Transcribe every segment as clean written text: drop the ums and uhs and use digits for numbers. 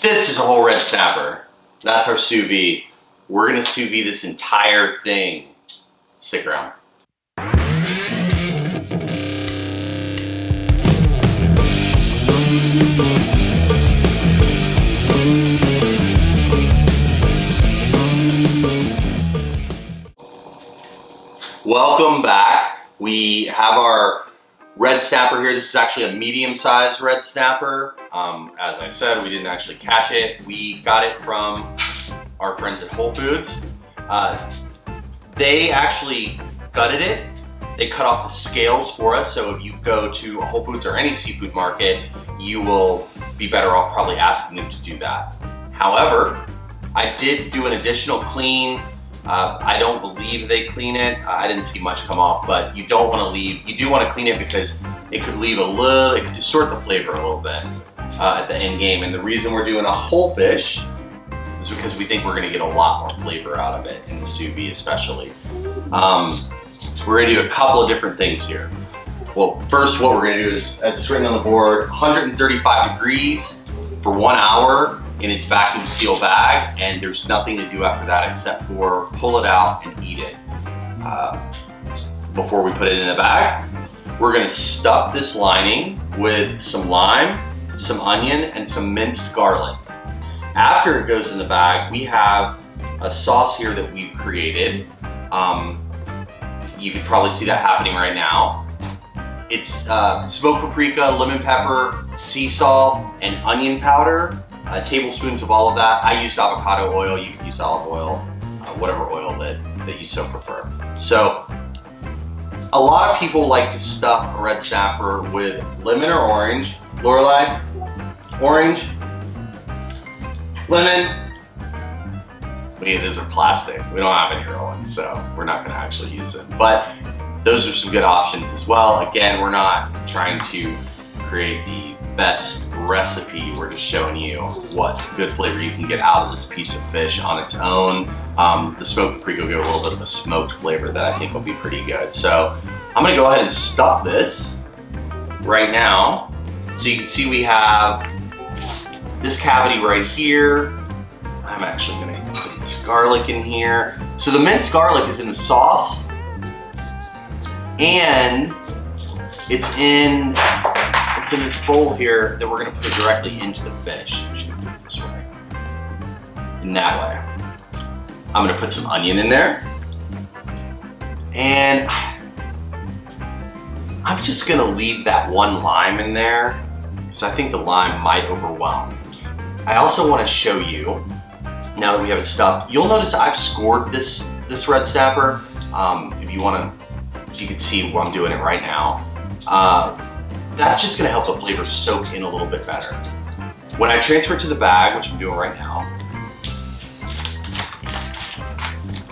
This is a whole red snapper. That's our sous vide. We're gonna sous vide this entire thing. Stick around. Welcome back. We have our red snapper here. This is actually a medium-sized red snapper. As I said, we didn't actually catch it. We got it from our friends at Whole Foods. They actually gutted it. They cut off the scales for us. So if you go to a Whole Foods or any seafood market, you will be better off probably asking them to do that. However, I did do an additional clean. I don't believe they clean it. I didn't see much come off, but you don't want to leave. You do want to clean it because it could leave it could distort the flavor a little bit at the end game. And the reason we're doing a whole fish is because we think we're going to get a lot more flavor out of it in the sous vide especially. We're going to do a couple of different things here. Well, first what we're going to do is, as it's written on the board, 135 degrees for 1 hour in its vacuum seal bag, and there's nothing to do after that except for pull it out and eat it. Before we put it in the bag, we're gonna stuff this lining with some lime, some onion, and some minced garlic. After it goes in the bag, we have a sauce here that we've created. You can probably see that happening right now. It's smoked paprika, lemon pepper, sea salt, and onion powder. Tablespoons of all of that. I used avocado oil. You can use olive oil, whatever oil that you so prefer. So a lot of people like to stuff a red snapper with lemon or orange. Lorelai, orange, lemon. Those are plastic. We don't have any real ones, so we're not gonna actually use them. But those are some good options as well. Again, we're not trying to create the best recipe. We're just showing you what good flavor you can get out of this piece of fish on its own. The smoked paprika will give a little bit of a smoked flavor that I think will be pretty good. So I'm gonna go ahead and stuff this right now. So you can see we have this cavity right here. I'm actually gonna put this garlic in here. So the minced garlic is in the sauce, and it's in this bowl here that we're gonna put directly into the fish. I'm just gonna do it this way. In that way. I'm gonna put some onion in there. And I'm just gonna leave that one lime in there because I think the lime might overwhelm. I also wanna show you, now that we have it stuffed, you'll notice I've scored this red snapper. If you can see what I'm doing it right now. That's just gonna help the flavor soak in a little bit better. When I transfer it to the bag, which I'm doing right now,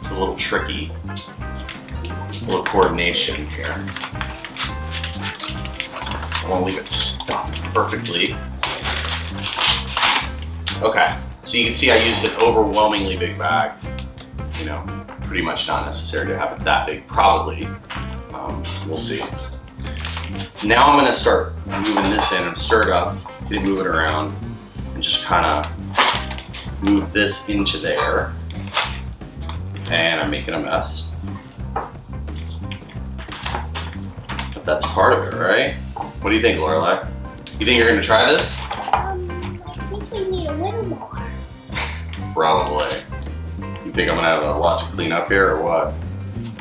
it's a little tricky, a little coordination here. I wanna leave it stuffed perfectly. Okay, so you can see I used an overwhelmingly big bag. You know, pretty much not necessary to have it that big, probably. We'll see. Now I'm gonna start moving this in and stir it up, move it around, and just kind of move this into there. And I'm making a mess. But that's part of it, right? What do you think, Lorelai? You think you're gonna try this? I think we need a little more. Probably. You think I'm gonna have a lot to clean up here or what?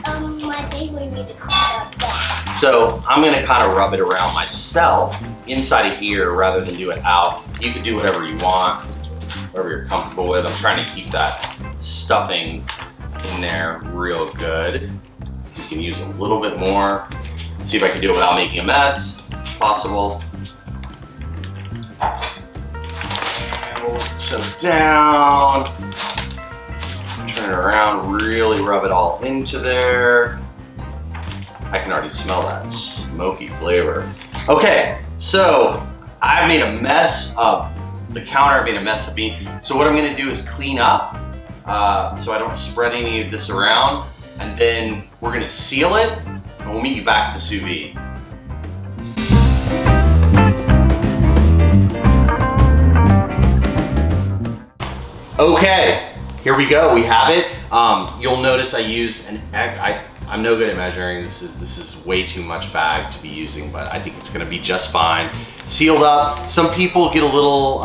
I think we need to clean up that. So I'm gonna kind of rub it around myself inside of here rather than do it out. You can do whatever you want, whatever you're comfortable with. I'm trying to keep that stuffing in there real good. You can use a little bit more. See if I can do it without making a mess, if possible. And we'll let it settle down. Turn it around, really rub it all into there. I can already smell that smoky flavor. Okay, so I made a mess of the counter, I made a mess of me. So what I'm gonna do is clean up so I don't spread any of this around, and then we're gonna seal it, and we'll meet you back at the sous vide. Okay, here we go. We have it. You'll notice I used an egg. I'm no good at measuring. This is way too much bag to be using, but I think it's gonna be just fine. Sealed up. Some people get a little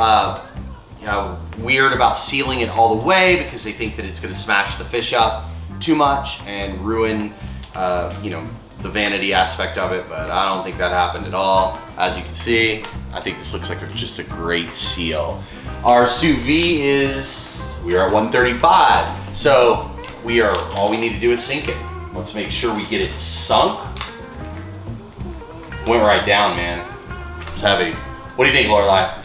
weird about sealing it all the way because they think that it's gonna smash the fish up too much and ruin, the vanity aspect of it, but I don't think that happened at all. As you can see, I think this looks like just a great seal. Our sous vide we are at 135. So all we need to do is sink it. Let's make sure we get it sunk. Went right down, man. It's heavy. What do you think, Lorelai?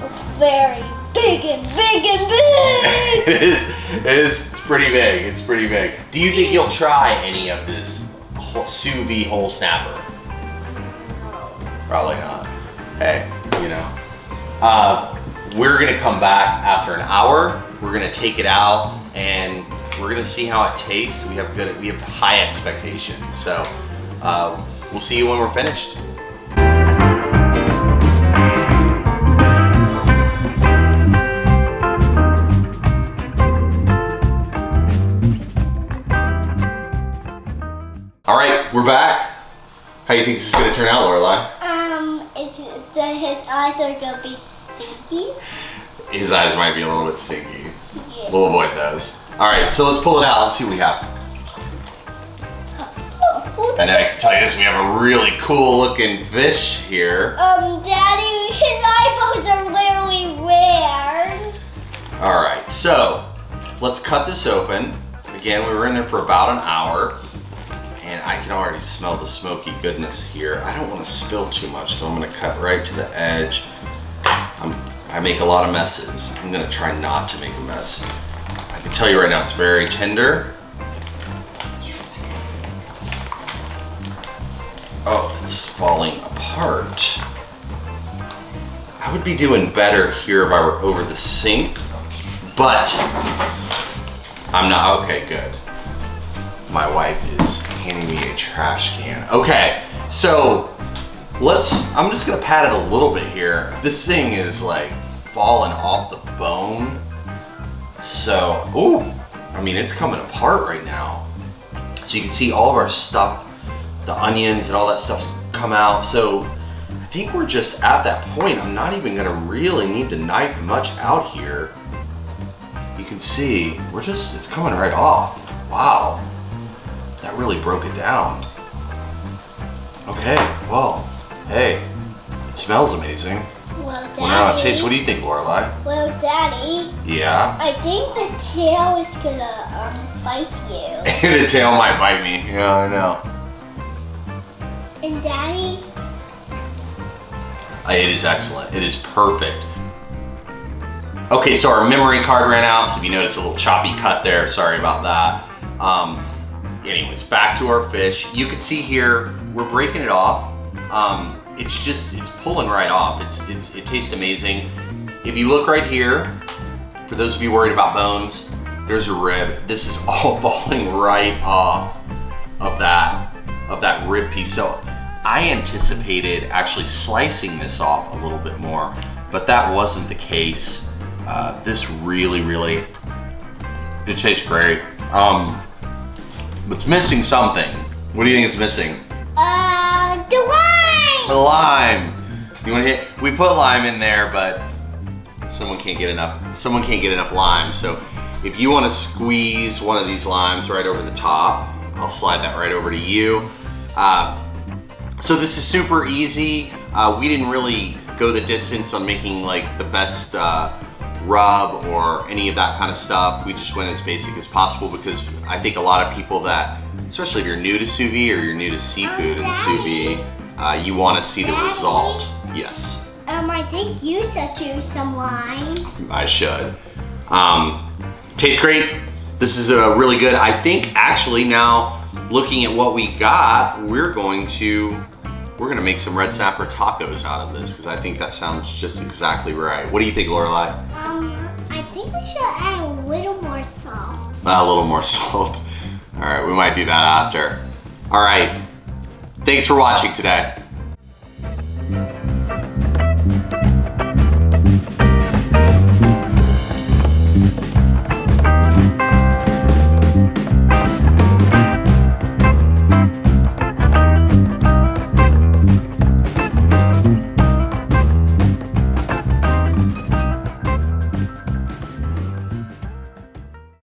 It's very big and big and big. It is. It's pretty big. It's pretty big. Do you think you'll try any of this sous vide whole snapper? Probably not. Hey, we're gonna come back after an hour. We're gonna take it out and we're gonna see how it tastes. We have high expectations. So we'll see you when we're finished. All right, we're back. How do you think this is gonna turn out, Lorelai? His eyes are gonna be stinky. His eyes might be a little bit stinky. Yeah. We'll avoid those. All right, so let's pull it out. Let's see what we have. And I can tell you this, we have a really cool looking fish here. Daddy, his eyeballs are literally red. All right, so let's cut this open. Again, we were in there for about an hour. And I can already smell the smoky goodness here. I don't want to spill too much, so I'm gonna cut right to the edge. I make a lot of messes. I'm gonna try not to make a mess. I can tell you right now, it's very tender. Oh, it's falling apart. I would be doing better here if I were over the sink, but I'm not. Okay, good. My wife is handing me a trash can. Okay, so I'm just gonna pat it a little bit here. This thing is like falling off the bone. So, it's coming apart right now. So you can see all of our stuff, the onions and all that stuff's come out. So I think we're just at that point. I'm not even gonna really need to knife much out here. You can see, it's coming right off. Wow. That really broke it down. Okay, well, hey, it smells amazing. Well, Daddy. Well, now it tastes. What do you think, Lorelai? Well, Daddy. Yeah? I think the tail is gonna bite you. The tail might bite me. Yeah, I know. And Daddy? It is excellent. It is perfect. Okay, so our memory card ran out, so if you notice a little choppy cut there, sorry about that. Anyways, back to our fish. You can see here, we're breaking it off. It's pulling right off. It tastes amazing. If you look right here, for those of you worried about bones, there's a rib. This is all falling right off of that rib piece. So I anticipated actually slicing this off a little bit more, but that wasn't the case. This really, it tastes great. It's missing something. What do you think it's missing? The lime! The lime. You want to hit? We put lime in there, but someone can't get enough lime. So if you want to squeeze one of these limes right over the top, I'll slide that right over to you. So this is super easy. We didn't really go the distance on making like the best rub or any of that kind of stuff. We just went as basic as possible because I think a lot of people that, especially if you're new to sous vide or you're new to seafood and sous vide, you want to see the result. Yes. I think you should choose some lime. I should. Tastes great. This is a really good. I think actually now looking at what we got, we're gonna make some red snapper tacos out of this because I think that sounds just exactly right. What do you think, Lorelai? I think we should add a little more salt. A little more salt. All right, we might do that after. All right, thanks for watching today.